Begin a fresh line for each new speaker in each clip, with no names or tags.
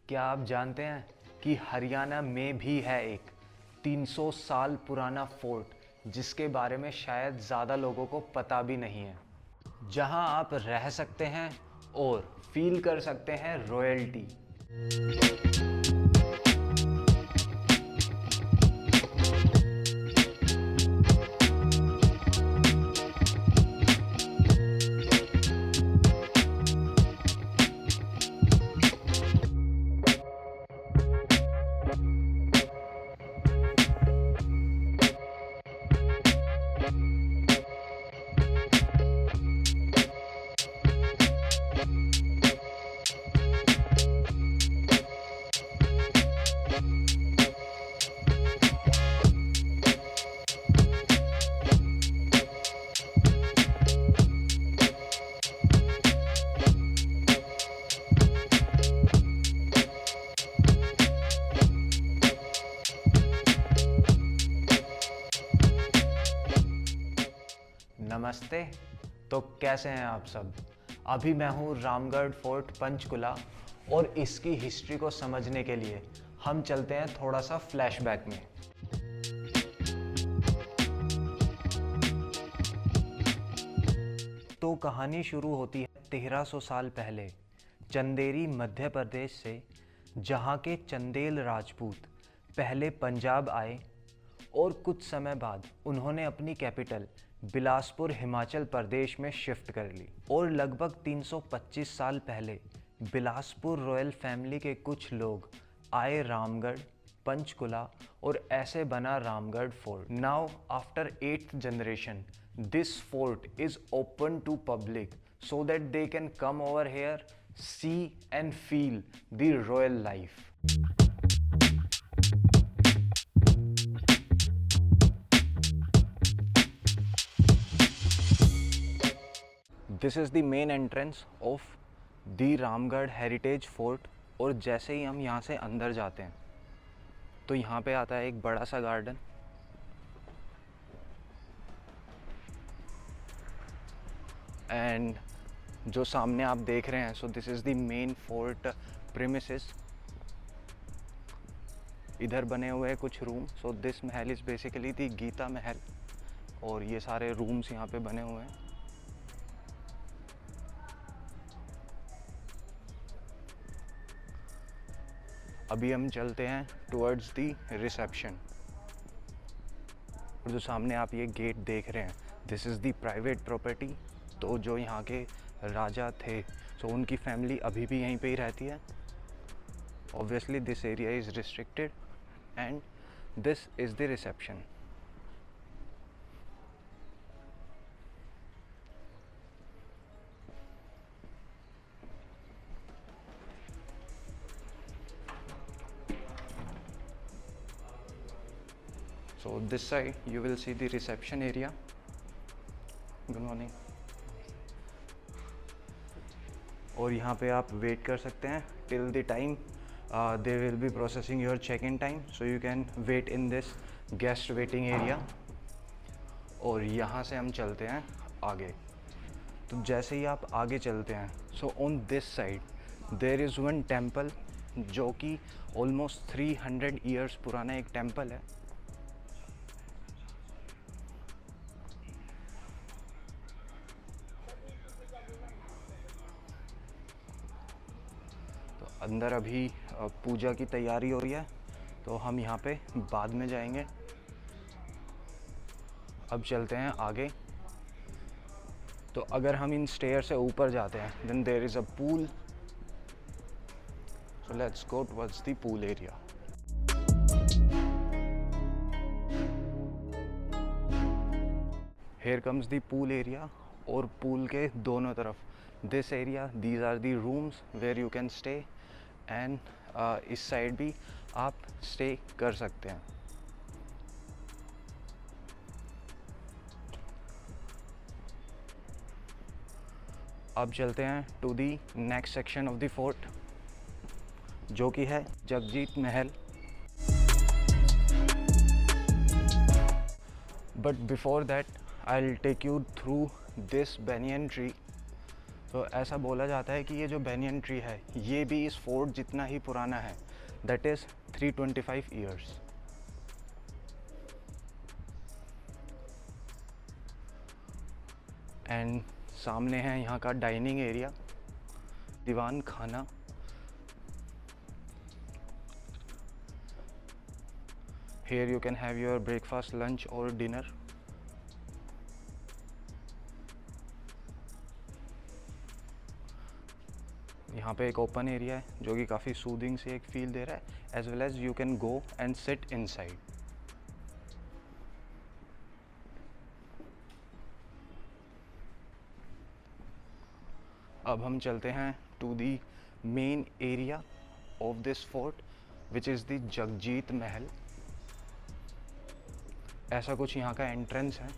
क्या आप जानते हैं कि हरियाणा में भी है एक 300 साल पुराना फोर्ट जिसके बारे में शायद ज़्यादा लोगों को पता भी नहीं है, जहां आप रह सकते हैं और फील कर सकते हैं रॉयल्टी। नमस्ते। तो कैसे हैं आप सब? अभी मैं हूँ रामगढ़ फोर्ट पंचकुला और इसकी हिस्ट्री को समझने के लिए हम चलते हैं थोड़ा सा फ्लैशबैक में। तो कहानी शुरू होती है 1300 साल पहले चंदेरी मध्य प्रदेश से, जहाँ के चंदेल राजपूत पहले पंजाब आए और कुछ समय बाद उन्होंने अपनी कैपिटल बिलासपुर हिमाचल प्रदेश में शिफ्ट कर ली। और लगभग 325 साल पहले बिलासपुर रॉयल फैमिली के कुछ लोग आए रामगढ़, पंचकुला और ऐसे बना Ramgarh fort. Now after 8th generation this fort is open to public so that they can come over here, see and feel the royal life. This is the main entrance of the Ramgarh heritage fort. और जैसे ही हम यहाँ से अंदर जाते हैं तो यहाँ पे आता है एक बड़ा सा गार्डन। एंड जो सामने आप देख रहे हैं, so this is the main fort premises. इधर बने हुए हैं कुछ room. So this Mahal is basically the Gita महल और ये सारे रूम्स यहाँ पे बने हुए हैं। अभी हम चलते हैं टुवर्ड्स द रिसेप्शन। और जो सामने आप ये गेट देख रहे हैं, this is the private property. तो जो यहाँ के राजा थे, सो उनकी फैमिली अभी भी यहीं पे ही रहती है। Obviously this area is restricted and this is the reception. So this side you will see the reception area. Good morning. और यहाँ पे आप वेट कर सकते हैं till the time they will be processing your check-in time, so you can wait in this guest waiting area. और यहाँ से हम चलते हैं आगे। तो जैसे ही आप आगे चलते हैं, so on this side there is one temple जो कि almost 300 years पुराना एक टेम्पल है। अंदर अभी पूजा की तैयारी हो रही है, तो हम यहाँ पे बाद में जाएंगे। अब चलते हैं आगे। तो अगर हम इन स्टेयर से ऊपर जाते हैं, then there is a pool. So let's go towards the pool area. Here comes the pool area. और पूल के दोनों तरफ this area, these are the rooms where you can stay. And इस साइड भी आप स्टे कर सकते हैं। अब चलते हैं to the next section of the fort, जो कि है Jagjit Mahal. But before that I will take you through this banyan tree तो ऐसा बोला जाता है कि ये जो बेनियन ट्री है ये भी इस फोर्ट जितना ही पुराना है, दैट इज़ 325 ईयर्स। एंड सामने है यहाँ का डाइनिंग एरिया, दीवान खाना। Here you can have your breakfast, lunch or dinner. यहाँ पे एक ओपन एरिया है जो कि काफ़ी सूदिंग से एक फील दे रहा है, as well as you can go and sit inside. अब हम चलते हैं to the main area of this fort which is the Jagjit Mahal. ऐसा कुछ यहाँ का एंट्रेंस है।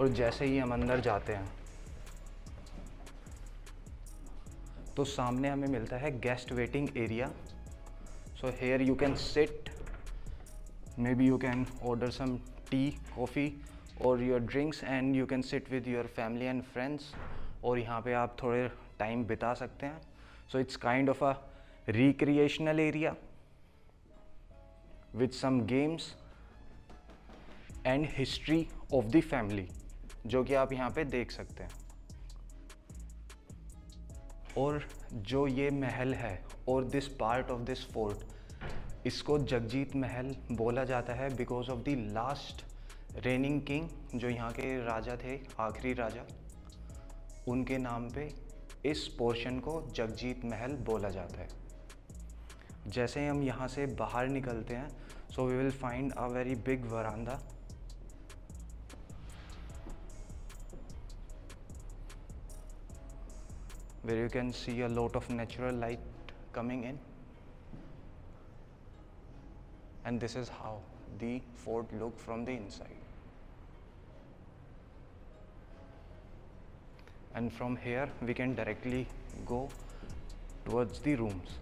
और जैसे ही हम अंदर जाते हैं तो सामने हमें मिलता है guest waiting area. So here you can sit, maybe you can order some tea, coffee और your drinks and you can sit with your family and friends, और यहाँ पे आप थोड़े टाइम बिता सकते हैं। So it's kind of a recreational area with some games and history of the family, जो कि आप यहाँ पे देख सकते हैं। और जो ये महल है और this part of this fort, इसको जगजीत महल बोला जाता है because of the last raining king, जो यहाँ के राजा थे, आखिरी राजा, उनके नाम पे इस पोर्शन को जगजीत महल बोला जाता है। जैसे ही हम यहाँ से बाहर निकलते हैं, so we will find a very big veranda. Where you can see a lot of natural light coming in, and this is how the fort look from the inside. And from here we can directly go towards the rooms.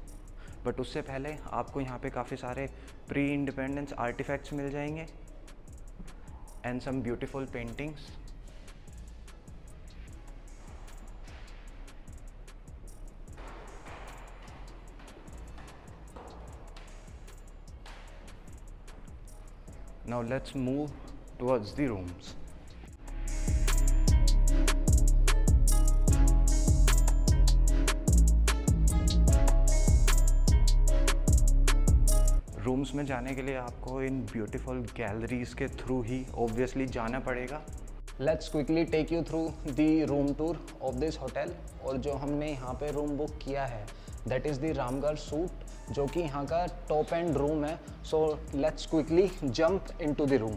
But उससे पहले आपको यहाँ पे काफ़ी सारे pre independence artefacts मिल जाएंगे and some beautiful paintings. Now let's move towards the rooms. Rooms में जाने के लिए आपको इन ब्यूटीफुल गैलरीज के थ्रू ही ऑब्वियसली जाना पड़ेगा। Let's quickly take you through the room tour of this hotel. और जो हमने यहाँ पे रूम बुक किया है that is the Ramgarh suite, जो कि यहाँ का टॉप एंड रूम है। So let's quickly jump into the room.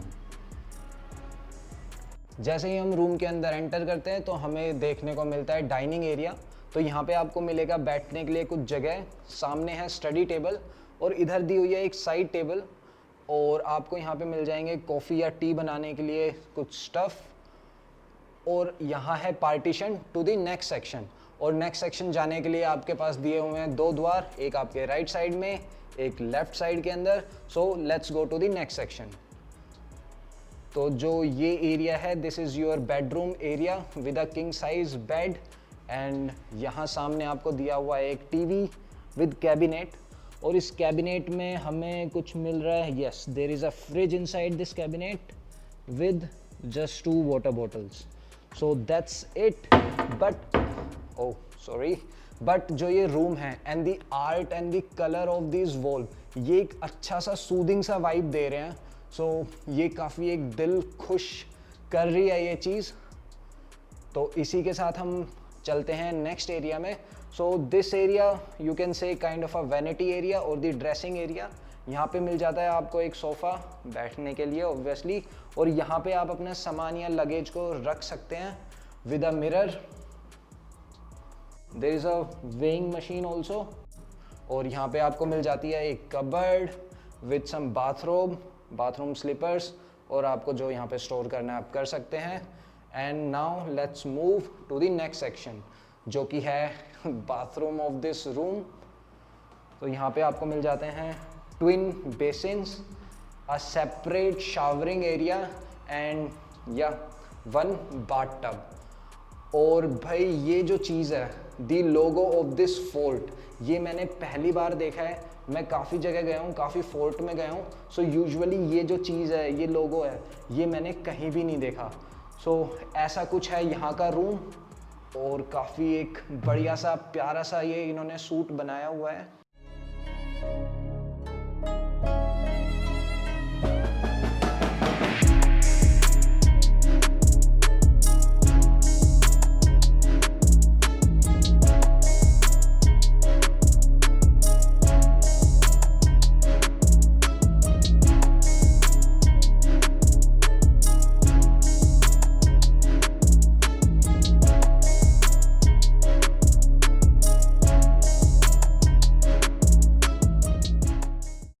जैसे ही हम रूम के अंदर एंटर करते हैं तो हमें देखने को मिलता है डाइनिंग एरिया। तो यहाँ पे आपको मिलेगा बैठने के लिए कुछ जगह, सामने है स्टडी टेबल और इधर दी हुई है एक साइड टेबल, और आपको यहाँ पे मिल जाएंगे कॉफ़ी या टी बनाने के लिए कुछ स्टफ़। और यहाँ है partition to the next section, और नेक्स्ट सेक्शन जाने के लिए आपके पास दिए हुए हैं 2 द्वार, एक आपके राइट साइड में, एक लेफ्ट साइड के अंदर। So let's go to the next section. तो जो ये एरिया है this is your bedroom area with a king size bed, and यहाँ सामने आपको दिया हुआ है एक टीवी विद कैबिनेट। और इस कैबिनेट में हमें कुछ मिल रहा है, yes there is a fridge inside this cabinet with just 2 water bottles. So that's it. But oh sorry, but जो ये रूम है and the art and the colour of this wall, ये एक अच्छा सा सूदिंग सा वाइब दे रहे हैं। सो ये काफ़ी एक दिल खुश कर रही है ये चीज़। तो इसी के साथ हम चलते हैं नेक्स्ट एरिया में। So this area you can say kind of a vanity area और द ड्रेसिंग एरिया। यहाँ पे मिल जाता है आपको एक सोफ़ा बैठने के लिए ऑब्वियसली, और यहाँ पे आप अपना सामान या लगेज को रख सकते हैं with a mirror. There is a weighing machine also, और यहाँ पे आपको मिल जाती है एक cupboard with some bathroom slippers, और आपको जो यहाँ पे स्टोर करना है आप कर सकते हैं। And now let's move to the next section, जो कि है बाथरूम ऑफ दिस रूम। तो यहाँ पे आपको मिल जाते हैं twin basins a separate showering area and yeah, one bathtub. और भाई ये जो चीज़ है, दी लोगो ऑफ दिस फोर्ट, ये मैंने पहली बार देखा है। मैं काफ़ी जगह गया हूँ, काफ़ी फोर्ट में गया हूँ, सो यूजुअली ये जो चीज़ है, ये लोगो है, ये मैंने कहीं भी नहीं देखा। सो ऐसा कुछ है यहाँ का रूम, और काफ़ी एक बढ़िया सा प्यारा सा ये इन्होंने सूट बनाया हुआ है।